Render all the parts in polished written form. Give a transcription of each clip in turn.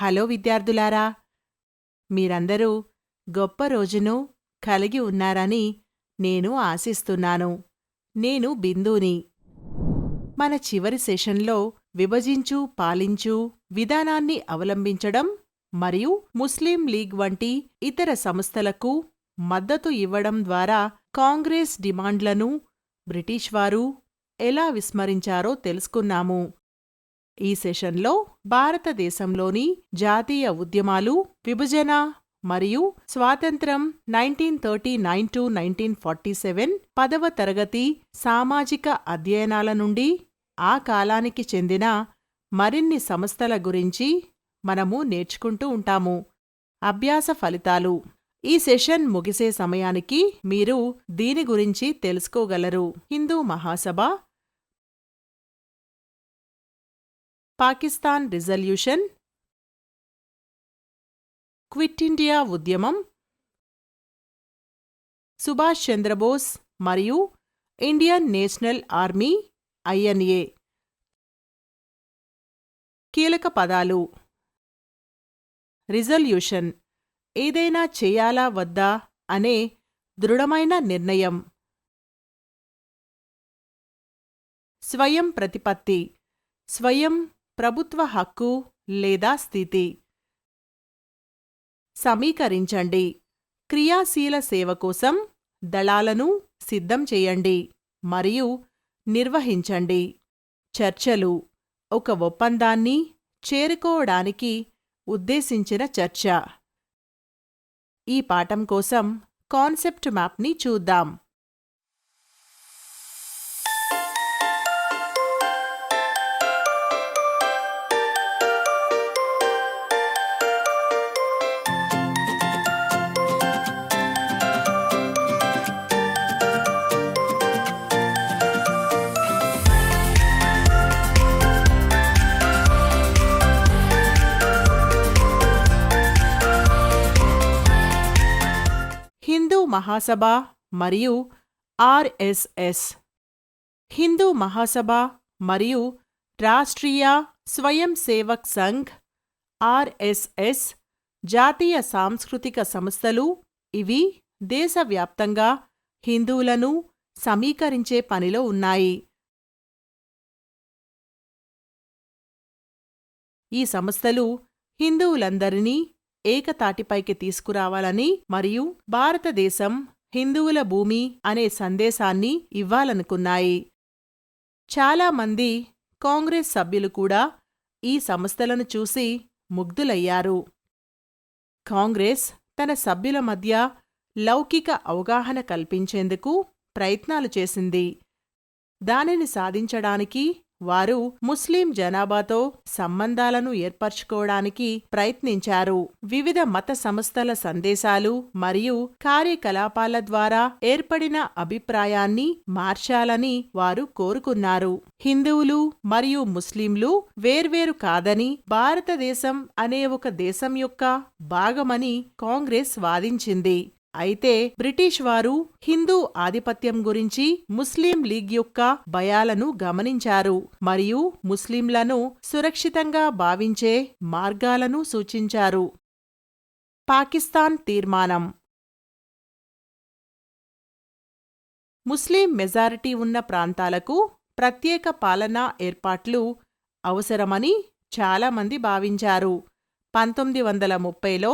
Hello విద్యార్థులారా! మీరందరూ గొప్ప రోజును కలిగి ఉన్నారని నేను ఆశిస్తున్నాను. నేను బిందూని. మన చివరి సెషన్లో విభజించు పాలించు విధానాన్ని అవలంబించడం మరియు ముస్లిం లీగ్ వంటి ఇతర సంస్థలకు మద్దతు ఇవ్వడం ద్వారా కాంగ్రెస్ డిమాండ్లను బ్రిటిష్ వారు ఎలా విస్మరించారో తెలుసుకున్నాము. ఈ సెషన్లో భారతదేశంలోని జాతీయ ఉద్యమాలు, విభజన మరియు స్వాతంత్ర్యం 1939–1947 10వ తరగతి సామాజిక అధ్యయనాల నుండి ఆ కాలానికి చెందిన మరిన్ని సంస్థల గురించి మనము నేర్చుకుంటూ ఉంటాము. అభ్యాస ఫలితాలు: ఈ సెషన్ ముగిసే సమయానికి మీరు దీని గురించి తెలుసుకోగలరు. Hindu Mahasabha, Pakistan resolution, quit India ఉద్యమం, సుభాష్ చంద్రబోస్ మరియు ఇండియన్ నేషనల్ ఆర్మీ INA. కీలక పదాలు: రిజల్యూషన్ ఏదైనా చేయాలా వద్దా అనే దృఢమైన నిర్ణయం. స్వయం ప్రతిపత్తి స్వయం ప్రభుత్వ హక్కు లేదా స్థితి. సమీకరించండి క్రియాశీల సేవ కోసం దళాలను సిద్ధం చేయండి మరియు నిర్వహించండి. చర్చలు ఒక ఒప్పందాన్ని చేరుకోవడానికి ఉద్దేశించిన చర్చ. ఈ పాఠం కోసం కాన్సెప్ట్ మ్యాప్ని చూద్దాం. హిందూ మహాసభ మరియు RSS. హిందూ మహాసభ మరియు రాష్ట్రీయ స్వయం సేవక్ సంఘ్ RSS జాతీయ సాంస్కృతిక సంస్థలు. ఇవి దేశవ్యాప్తంగా హిందువులను సమీకరించే పనిలో ఉన్నాయి. ఈ సంస్థలు హిందువులందరినీ ఏకతాటిపైకి తీసుకురావాలని మరియు భారతదేశం హిందువుల భూమి అనే సందేశాన్ని ఇవ్వాలనుకున్నాయి. చాలామంది కాంగ్రెస్ సభ్యులు కూడా ఈ సంస్థలను చూసి ముగ్ధులయ్యారు. కాంగ్రెస్ తన సభ్యుల మధ్య లౌకిక అవగాహన కల్పించేందుకు ప్రయత్నాలు చేసింది. దానిని సాధించడానికి వారు ముస్లిం జనాభాతో సంబంధాలను ఏర్పరచుకోవడానికి ప్రయత్నించారు. వివిధ మత సంస్థల సందేశాలు మరియు కార్యకలాపాల ద్వారా ఏర్పడిన అభిప్రాయాన్ని మార్చాలని వారు కోరుకున్నారు. హిందువులు మరియు ముస్లింలు వేర్వేరు కాదని, భారతదేశం అనే ఒక దేశం యొక్క భాగమని కాంగ్రెస్ వాదించింది. అయితే బ్రిటిష్ వారు హిందూ ఆధిపత్యం గురించి ముస్లిం లీగ్ యొక్క భయాలను గమనించారు మరియు ముస్లింలను సురక్షితంగా భావించే మార్గాలను సూచించారు. పాకిస్తాన్ తీర్మానం. ముస్లిం మెజారిటీ ఉన్న ప్రాంతాలకు ప్రత్యేక పాలనా ఏర్పాట్లు అవసరమని చాలామంది భావించారు. 1930లో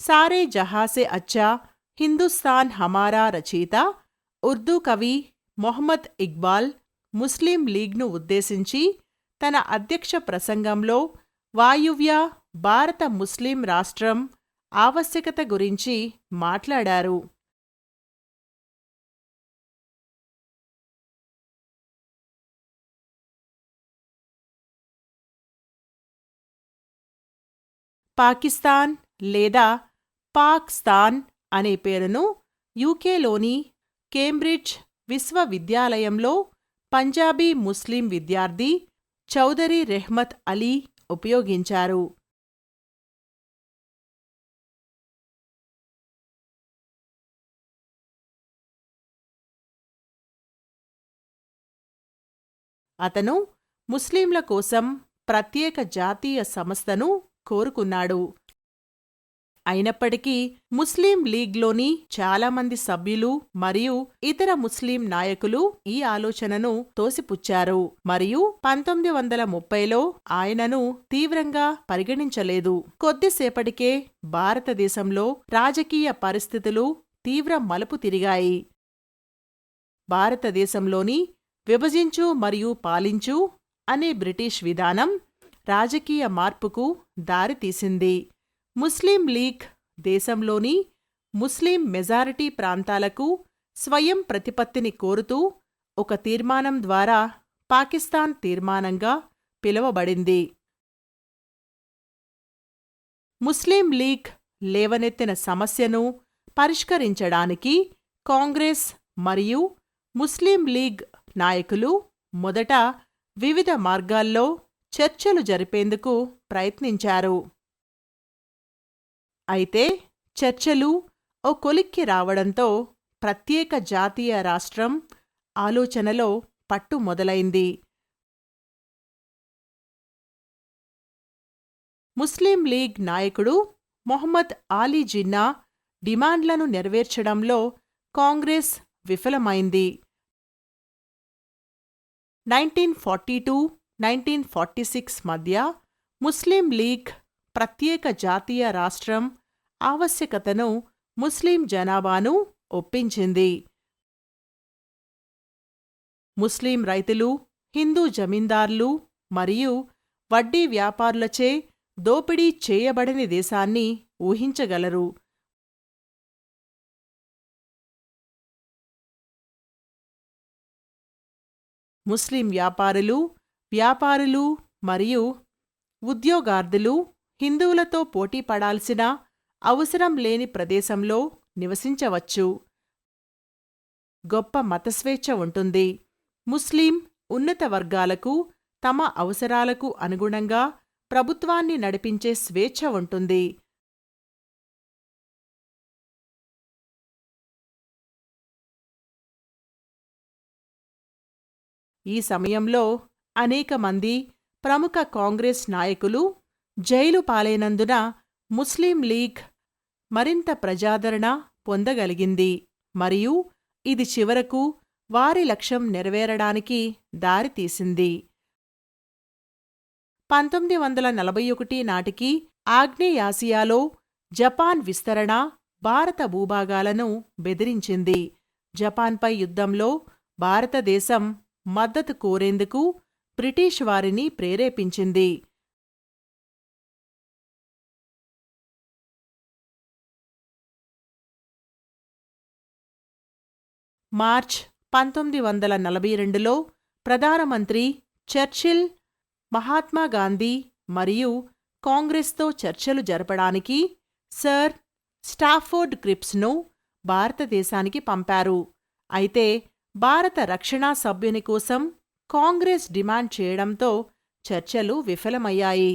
సారే జహాసే అచ్చా హిందుస్తాన్ హమారా రచయిత, ఉర్దూ కవి మొహమ్మద్ ఇక్బాల్ ముస్లిం లీగ్ను ఉద్దేశించి తన అధ్యక్ష ప్రసంగంలో వాయువ్య భారత ముస్లిం రాష్ట్రం ఆవశ్యకత గురించి మాట్లాడారు. పాకిస్తాన్ లేదా పాక్స్తాన్ అనే పేరును యూకేలోని కేంబ్రిడ్జ్ విశ్వవిద్యాలయంలో పంజాబీ ముస్లిం విద్యార్థి చౌదరి రెహ్మత్ అలీ ఉపయోగించారు. అతను ముస్లింల కోసం ప్రత్యేక జాతీయ సంస్థను కోరుకున్నాడు. అయినప్పటికీ ముస్లిం లీగ్లోని చాలామంది సభ్యులు మరియు ఇతర ముస్లిం నాయకులు ఈ ఆలోచనను తోసిపుచ్చారు మరియు 1930లో ఆయనను తీవ్రంగా పరిగణించలేదు. కొద్దిసేపటికే భారతదేశంలో రాజకీయ పరిస్థితులు తీవ్ర మలుపు తిరిగాయి. భారతదేశంలోని విభజించు మరియు పాలించు అనే బ్రిటిష్ విధానం రాజకీయ మార్పుకు దారితీసింది. ముస్లిం లీగ్ దేశంలోని ముస్లిం మెజారిటీ ప్రాంతాలకు స్వయం ప్రతిపత్తిని కోరుతూ ఒక తీర్మానం ద్వారా పాకిస్తాన్ తీర్మానంగా పిలువబడింది. ముస్లిం లీగ్ లేవనెత్తిన సమస్యను పరిష్కరించడానికి కాంగ్రెస్ మరియు ముస్లిం లీగ్ నాయకులు మొదట వివిధ మార్గాల్లో చర్చలు జరిపేందుకు ప్రయత్నించారు. అయితే చర్చలు ఓ కొలిక్కి రావడంతో ప్రత్యేక జాతీయ రాష్ట్రం ఆలోచనలో పట్టు మొదలైంది. ముస్లిం లీగ్ నాయకుడు మొహమ్మద్ ఆలీ జిన్నా డిమాండ్లను నెరవేర్చడంలో కాంగ్రెస్ విఫలమైంది. 1942-1946 మధ్య ముస్లిం లీగ్ ప్రత్యేక జాతీయ రాష్ట్రం ఆవశ్యకతను ముస్లిం జనాభాను ఒప్పించింది. ముస్లిం రైతులు, హిందూ జమీందార్లు మరియు వడ్డీ వ్యాపారులచే దోపిడీ చేయబడని దేశాన్ని ఊహించగలరు. ముస్లిం వ్యాపారులు మరియు ఉద్యోగార్థులు హిందువులతో పోటీపడాల్సిన అవసరం లేని ప్రదేశంలో నివసించవచ్చు. గొప్ప మతస్వేచ్ఛ ఉంటుంది. ముస్లిం ఉన్నత వర్గాలకు తమ అవసరాలకు అనుగుణంగా ప్రభుత్వాన్ని నడిపించే స్వేచ్ఛ ఉంటుంది. ఈ సమయంలో అనేక మంది ప్రముఖ కాంగ్రెస్ నాయకులు జైలు పాలైనందున ముస్లిం లీగ్ మరింత ప్రజాదరణ పొందగలిగింది మరియు ఇది చివరకు వారి లక్ష్యం నెరవేరడానికి దారితీసింది. 1941 నాటికి ఆగ్నేయాసియాలో జపాన్ విస్తరణ భారత భూభాగాలను బెదిరించింది. జపాన్పై యుద్ధంలో భారతదేశం మద్దతు కోరేందుకు బ్రిటిష్ వారిని ప్రేరేపించింది. మార్చ్ 1942లో ప్రధానమంత్రి చర్చిల్ మహాత్మాగాంధీ మరియు కాంగ్రెస్తో చర్చలు జరపడానికి సర్ స్టాఫోర్డ్ క్రిప్స్ను భారతదేశానికి పంపారు. అయితే భారత రక్షణా సభ్యుని కోసం కాంగ్రెస్ డిమాండ్ చేయడంతో చర్చలు విఫలమయ్యాయి.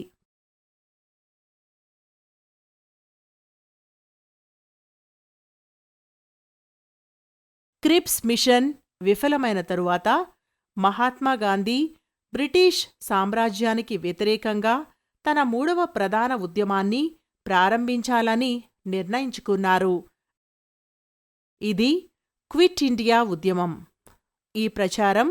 క్రిప్స్ మిషన్ విఫలమైన తరువాత మహాత్మాగాంధీ బ్రిటిష్ సామ్రాజ్యానికి వ్యతిరేకంగా తన 3వ ప్రధాన ఉద్యమాన్ని ప్రారంభించాలని నిర్ణయించుకున్నారు. ఇది క్విట్ ఇండియా ఉద్యమం. ఈ ప్రచారం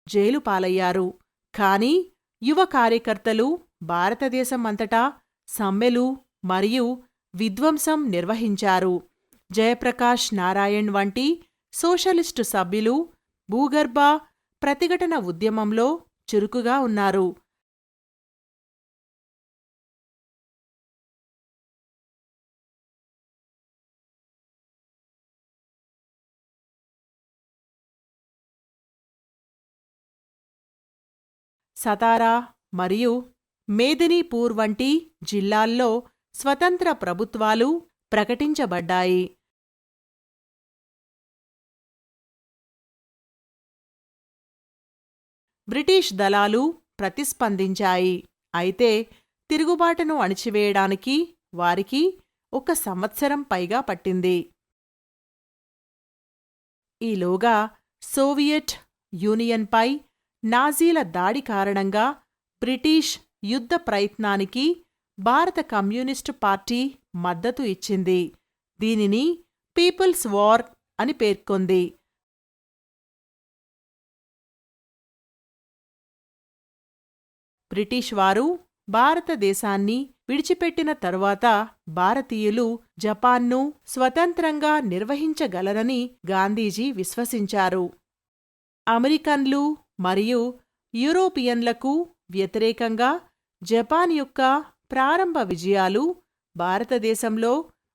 జైలు పాలయ్యారు. కానీ యువ కార్యకర్తలు భారతదేశం అంతటా సమ్మెలు మరియు విధ్వంసం నిర్వహించారు. జయప్రకాష్ నారాయణ్ వంటి సోషలిస్టు సభ్యులు భూగర్భ ప్రతిఘటన ఉద్యమంలో చురుకుగా ఉన్నారు. సతారా మరియు మేదినీపూర్ వంటి జిల్లాల్లో స్వతంత్ర ప్రభుత్వాలు ప్రకటించబడ్డాయి. బ్రిటిష్ దళాలు ప్రతిస్పందించాయి. అయితే తిరుగుబాటును అణిచివేయడానికి వారికి 1 సంవత్సరం పైగా పట్టింది. ఈలోగా సోవియట్ యూనియన్పై నాజీల దాడి కారణంగా బ్రిటిష్ యుద్ధ ప్రయత్నానికి భారత కమ్యూనిస్టు పార్టీ మద్దతు ఇచ్చింది. దీనిని పీపుల్స్ వార్ అని పేర్కొంది. బ్రిటిష్ వారు భారతదేశాన్ని విడిచిపెట్టిన తరువాత భారతీయులు జపాన్ను స్వతంత్రంగా నిర్వహించగలరని గాంధీజీ విశ్వసించారు. అమెరికన్లు మరియు యూరోపియన్లకు వ్యతిరేకంగా జపాన్ యొక్క ప్రారంభ విజయాలు భారతదేశంలో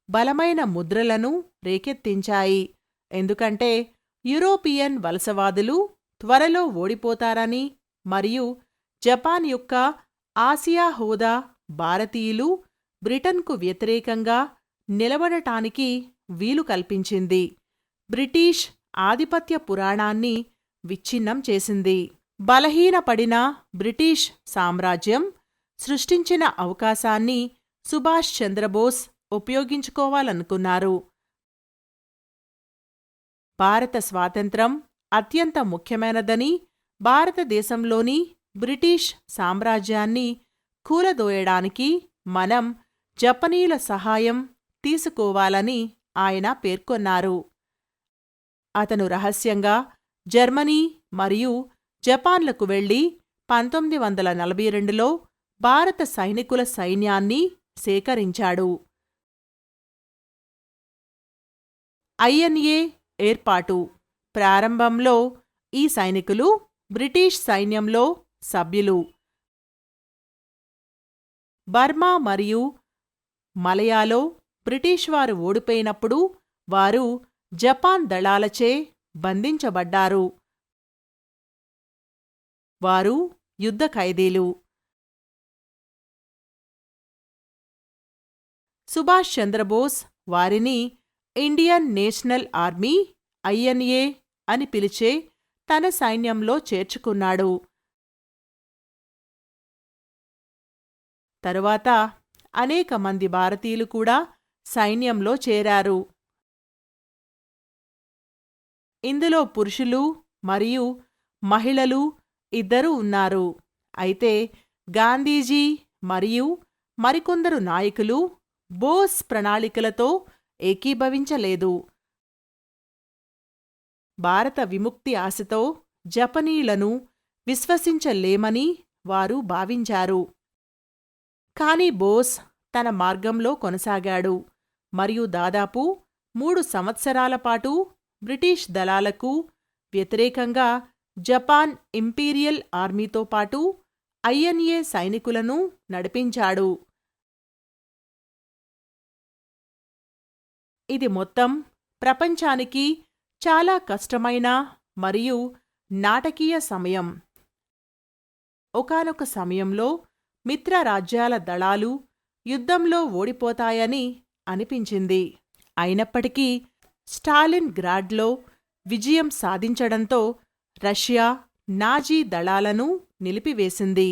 బలమైన ముద్రలను రేకెత్తించాయి. ఎందుకంటే యూరోపియన్ వలసవాదులు త్వరలో ఓడిపోతారని మరియు జపాన్ యొక్క ఆసియా హోదా భారతీయులు బ్రిటన్కు వ్యతిరేకంగా నిలబడటానికి వీలు కల్పించింది. బ్రిటిష్ ఆధిపత్య పురాణాన్ని విచ్ఛిన్నం చేసింది. బలహీనపడిన బ్రిటిష్ సామ్రాజ్యం సృష్టించిన అవకాశాన్ని సుభాష్ చంద్రబోస్ ఉపయోగించుకోవాలనుకున్నారు. భారత స్వాతంత్ర్యం అత్యంత ముఖ్యమైనదని, భారతదేశంలోని బ్రిటిష్ సామ్రాజ్యాన్ని కూలదోయడానికి మనం జపనీయుల సహాయం తీసుకోవాలని ఆయన పేర్కొన్నారు. అతను రహస్యంగా జర్మనీ మరియు జపాన్లకు వెళ్లి 1942లో భారత సైనికుల సైన్యాన్ని సేకరించాడు. ఐఎన్ఏ ఏర్పాటు ప్రారంభంలో ఈ సైనికులు బ్రిటిష్ సైన్యంలో సభ్యులు. బర్మా మరియు మలయాలో బ్రిటిష్ వారు ఓడిపోయినప్పుడు వారు జపాన్ దళాలచే బంధించబడ్డారు. వారు యుద్ధ ఖైదీలు. సుభాష్ చంద్రబోస్ వారిని ఇండియన్ నేషనల్ ఆర్మీ ఐఎన్ఏ అని పిలిచే తన సైన్యంలో చేర్చుకున్నాడు. తరువాత అనేక మంది భారతీయులు కూడా సైన్యంలో చేరారు. ఇందులో పురుషులు మరియు మహిళలు ఇద్దరూ ఉన్నారు. అయితే గాంధీజీ మరియు మరికొందరు నాయకులు బోస్ ప్రణాళికలతో ఏకీభవించలేదు. భారత విముక్తి ఆశతో జపనీయులను విశ్వసించలేమని వారు భావించారు. కాని బోస్ తన మార్గంలో కొనసాగాడు మరియు దాదాపు 3 సంవత్సరాల పాటు బ్రిటిష్ దళాలకు వ్యతిరేకంగా జపాన్ ఇంపీరియల్ ఆర్మీతో పాటు ఐఎన్ఏ సైనికులను నడిపించాడు. ఇది మొత్తం ప్రపంచానికి చాలా కష్టమైన మరియు నాటకీయ సమయం. ఒకానొక సమయంలో మిత్రరాజ్యాల దళాలు యుద్ధంలో ఓడిపోతాయని అనిపించింది. అయినప్పటికీ స్టాలిన్ గ్రాడ్లో విజయం సాధించడంతో రష్యా నాజీ దళాలను నిలిపివేసింది.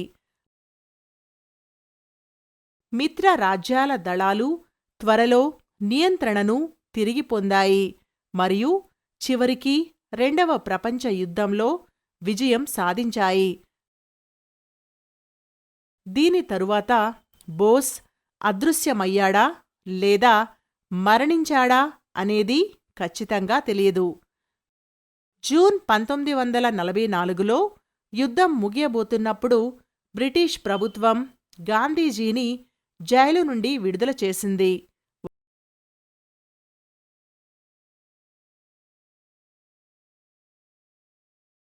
మిత్రరాజ్యాల దళాలు త్వరలో నియంత్రణను తిరిగి పొందాయి మరియు చివరికి రెండవ ప్రపంచ యుద్ధంలో విజయం సాధించాయి. దీని తరువాత బోస్ అదృశ్యమయ్యాడా లేదా మరణించాడా అనేది ఖచ్చితంగా తెలియదు. జూన్ 1944లో యుద్ధం ముగియబోతున్నప్పుడు బ్రిటిష్ ప్రభుత్వం గాంధీజీని జైలు నుండి విడుదల చేసింది.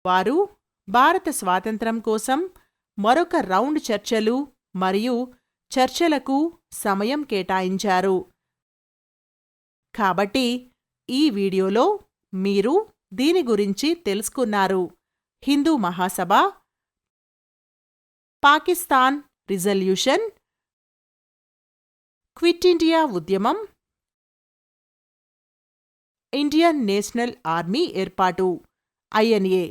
వారు భారత స్వాతంత్ర్యం కోసం మరొక రౌండ్ చర్చలు మరియు చర్చలకు సమయం కేటాయించారు. కాబట్టి ఈ వీడియోలో మీరు దీని గురించి తెలుసుకున్నారు. Hindu Mahasabha, Pakistan resolution, quit India ఉద్యమం, ఇండియన్ నేషనల్ ఆర్మీ ఏర్పాటు ఐఎన్ఏ.